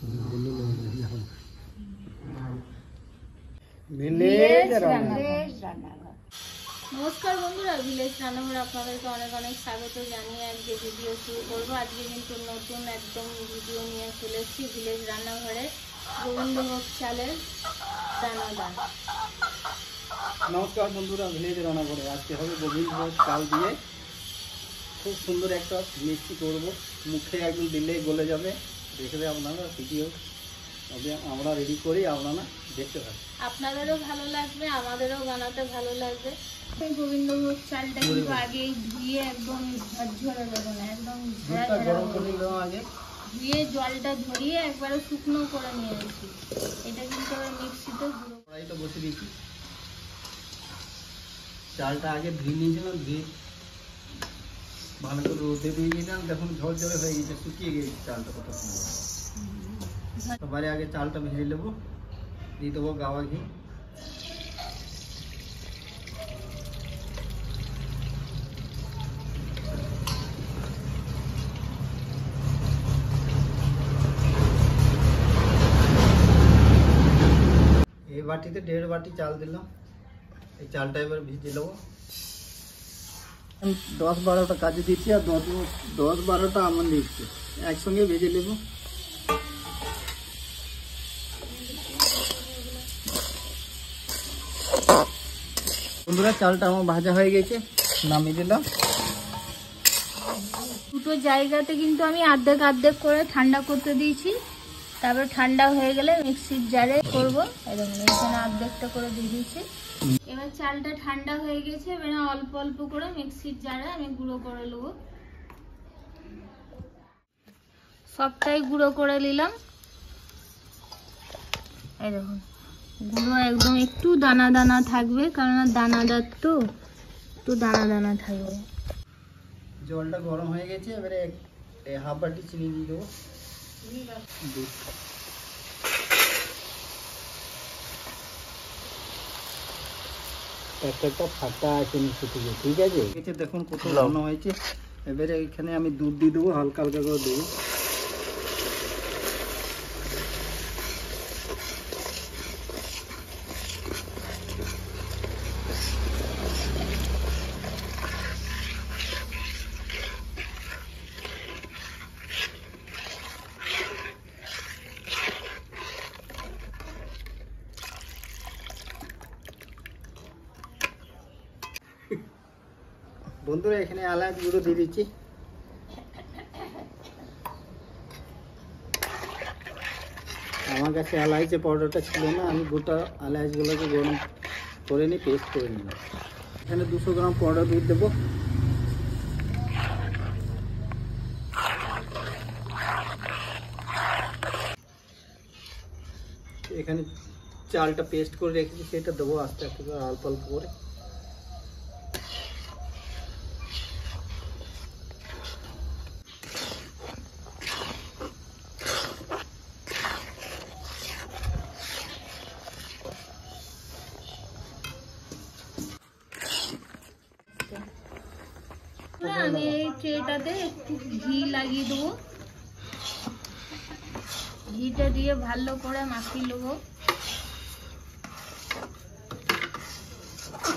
নমস্কার বন্ধুরা, ভিলেজ রান্নাঘরে আপনাদেরকে অনেক অনেক স্বাগত জানিয়ে আজকে ভিডিও শুরু করব। আজকে কিন্তু নতুন একদম ভিডিও নিয়ে চলে এসেছি ভিলেজ রান্নাঘরে গোবিন্দভোগ চালের দানাদার। নমস্কার বন্ধুরা, ভিলেজ রান্নাঘরে আজকে হবে গোবিন্দভোগ চাল দিয়ে খুব সুন্দর একটা মিষ্টি করব। মুখে একদম দিলেই গলে যাবে। দেখবে আপনারা ভিডিও আমরা রেডি করি, আপনারা দেখতে পাবেন, আপনাদেরও ভালো লাগবে, আমাদেরও বানাতে ভালো লাগবে। গোবিন্দভোগ চালটা কিন্তু আগে ধুয়ে একদম ঝরঝরে দেবো না, একদম গরম করে নিলাম। আগে ধুয়ে জলটা ঝরিয়ে একবারে শুকনো করে নিয়েছি। এটা কিন্তু মিক্সিতে গুঁড়ো কড়াইটা বসে দিয়েছি। চালটা আগে ধুয়ে নিয়েছিলাম, ধুয়ে ভালো করে রোদে দিয়ে দিয়েছিলাম। দেখুন ঝরঝরে হয়ে গেছে, শুকিয়ে গেছে চালটা কত সুন্দর। সবারে আগে চালটা ভেজে নেবো, দিয়ে দেবো গাওয়া ঘি। এই বাটিতে 1.5 বাটি চাল দিলাম। এই চালটা এবার ভিজে নেবো। 10-12টা কাজু দিচ্ছি আর 10-12টা আমন্ড দিচ্ছি, একসঙ্গে ভেজে নেবো। বন্ধুরা, চালটা আমার ভাজা হয়ে গেছে, নামিয়ে দিলাম। দুটো জায়গাতে কিন্তু আমি অর্ধেক অর্ধেক করে ঠান্ডা করতে দিয়েছি। তারপর ঠান্ডা হয়ে গেলে মিক্সির জারে করবো। এরকম এখানে অর্ধেকটা করে দিয়ে দিয়েছি। এবার চালটা ঠান্ডা হয়ে গেছে, এবার অল্প অল্প করে মিক্সির জারে আমি গুঁড়ো করে নেবো। সবটাই গুঁড়ো করে নিলাম। এই দেখুন, গুঁড়ো একদম একটু দানা দানা থাকবে, কারণ দানাদার তো একটু দানা দানা থাকবে। জলটা গরম হয়ে গেছে, এবারে 1/2 বাটি চিনি দিয়ে দেবো। একটা ফাটা আছে নিচে থেকে, ঠিক আছে? দেখুন কত ঘন হয়েছে। এবারে এখানে আমি দুধ দিয়ে দেবো, হালকা হালকা করে দেবো। বন্ধুরা, এখানে এলাচ গুঁড়ো দিয়ে দিচ্ছি। আমার কাছে এলাচের পাউডারটা ছিল না, আমি গোটা এলাচগুলোকে গরম করে নিই, পেস্ট করে নিলাম। এখানে 200 গ্রাম পাউডার দুধ দেবো। এখানে চালটা পেস্ট করে রেখেছি, সেটা দেবো আস্তে আস্তে করে, অল্প অল্প করে। আমি এই ট্রেটাতে একটু ঘি লাগিয়ে দেবো। ঘিটা দিয়ে ভালো করে মাখিয়ে নেবো,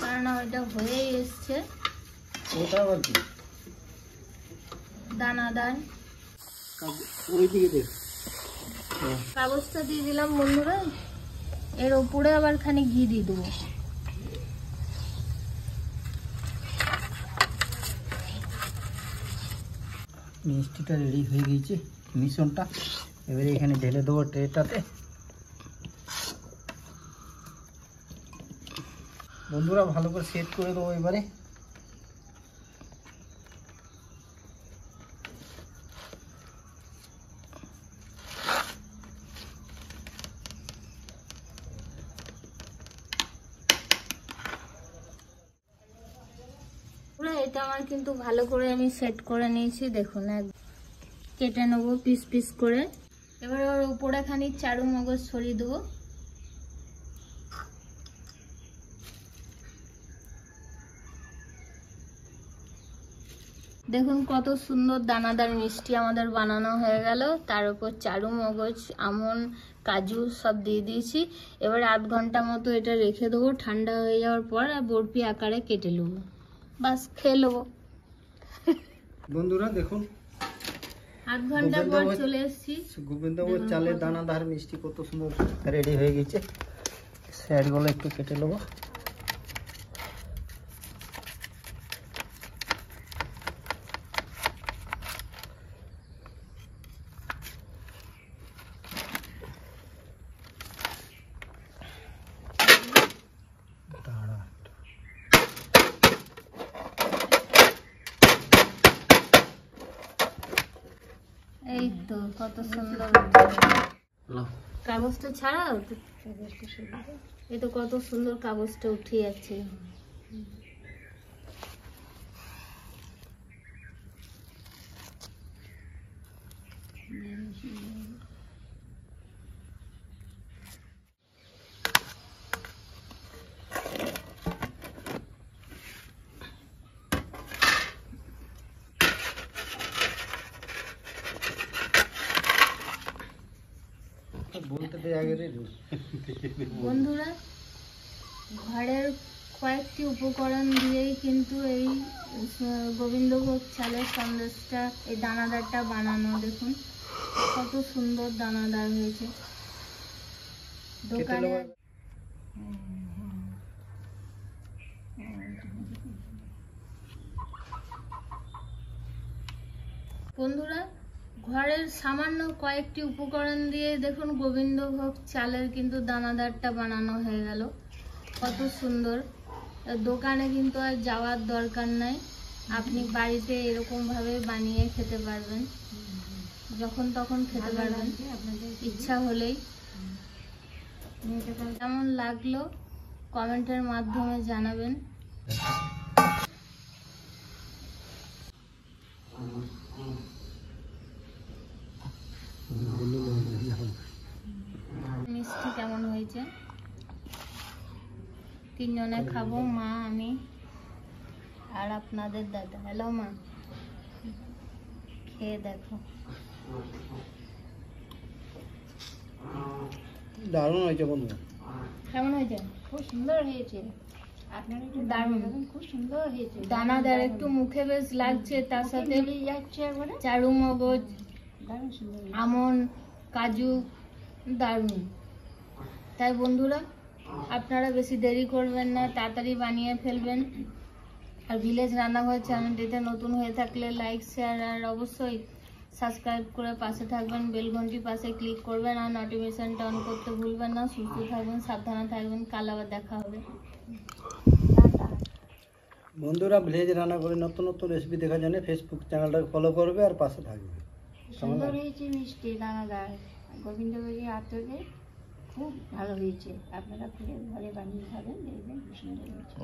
কারণ ওইটা হয়ে এসছে দানাদার। কাগজটা দিয়ে দিলাম বন্ধুরা। এর উপরে আবার খানি ঘি দিয়ে দেবো। মিষ্টিটা রেডি হয়ে গেছে, মিশ্রণটা। এবারে এখানে ঢেলে দেবো ট্রেটাতে। বন্ধুরা, ভালো করে সেট করে দেবো। এবারে এটা আমার কিন্তু ভালো করে আমি সেট করে নিয়েছি। দেখুন, কেটে নেবো পিস পিস করে। এবার ওর উপরে খানিক চারু মগজ ছড়িয়ে দেবো। দেখুন কত সুন্দর দানাদার মিষ্টি আমাদের বানানো হয়ে গেল। তার উপর চারু মগজ, আমন্ড, কাজু সব দিয়ে দিয়েছি। এবার আধ ঘন্টা মতো এটা রেখে দেবো, ঠান্ডা হয়ে যাওয়ার পর আর বরফি আকারে কেটে নেবো, বাস খেয়ে নেবো। বন্ধুরা দেখুন আধ ঘন্টা পর চলে এসেছি। গোবিন্দভোগ চালের দানাদার মিষ্টি কত সুন্দর রেডি হয়ে গেছে। স্যারগুলো একটু কেটে নেবো। এই তো কত সুন্দর কাগজটা ছাড়াও, এই তো কত সুন্দর কাগজটা উঠে যাচ্ছে। বন্ধুরা, ঘরের কয়েকটি উপকরণ দিয়েই কিন্তু এই গোবিন্দভোগ চালের সন্দেশটা, এই দানাদারটা বানানো। দেখুন কত সুন্দর দানাদার হয়েছে। দোকানে বন্ধুরা, ঘরের সামান্য কয়েকটি উপকরণ দিয়ে দেখুন গোবিন্দভোগ চালের কিন্তু দানাদারটা বানানো হয়ে গেল। কত সুন্দর। দোকানে কিন্তু আর যাওয়ার দরকার নাই, আপনি বাড়িতে এরকম ভাবে বানিয়ে খেতে পারবেন, যখন তখন খেতে পারবেন, ইচ্ছা হলেই। কেমন লাগলো কমেন্টের মাধ্যমে জানাবেন। মিষ্টি কেমন হয়েছে? তিনজনে খাবো, মা, আমি আর আপনাদের দাদা। হ্যালো মা, খেয়ে দেখো। দারুণ হয়েছে বন্ধু। কেমন হয়েছে? খুব সুন্দর হয়েছে। আপনার একটু দারুণ, খুব সুন্দর হয়েছে। দানাদার, একটু মুখে বেশ লাগছে। তার সাথে যাচ্ছে একবারে চারু মগজ, দারুণ সুন্দর হয়েছে। আমন্ড, কাজু, দারুণ। তাই বন্ধুরা, আপনারা বেশি দেরি করবেন না, তাড়াতাড়ি বানিয়ে ফেলবেন। আর ভিলেজ রান্নাঘর চ্যানেলটিতে নতুন হয়ে থাকলে লাইক, শেয়ার আর অবশ্যই সাবস্ক্রাইব করে পাশে থাকবেন। বেল ঘন্টির পাশে ক্লিক করবেন আর নোটিফিকেশনটা অন করতে ভুলবেন না। সুস্থ থাকবেন, সাবধানে থাকবেন। কাল আবার দেখা হবে। বন্ধুরা, ভিলেজ রান্না করে নতুন নতুন রেসিপি দেখার জন্য ফেসবুক চ্যানেলটাকে ফলো করবে আর পাশে থাকবে। সুন্দর হয়েছে মিষ্টি দানাদার। গোবিন্দভোগের আতরে খুব ভালো হয়েছে। আপনারা ঘরে বানিয়ে খাবেন, দেখবেন খুব সুন্দর হয়েছে।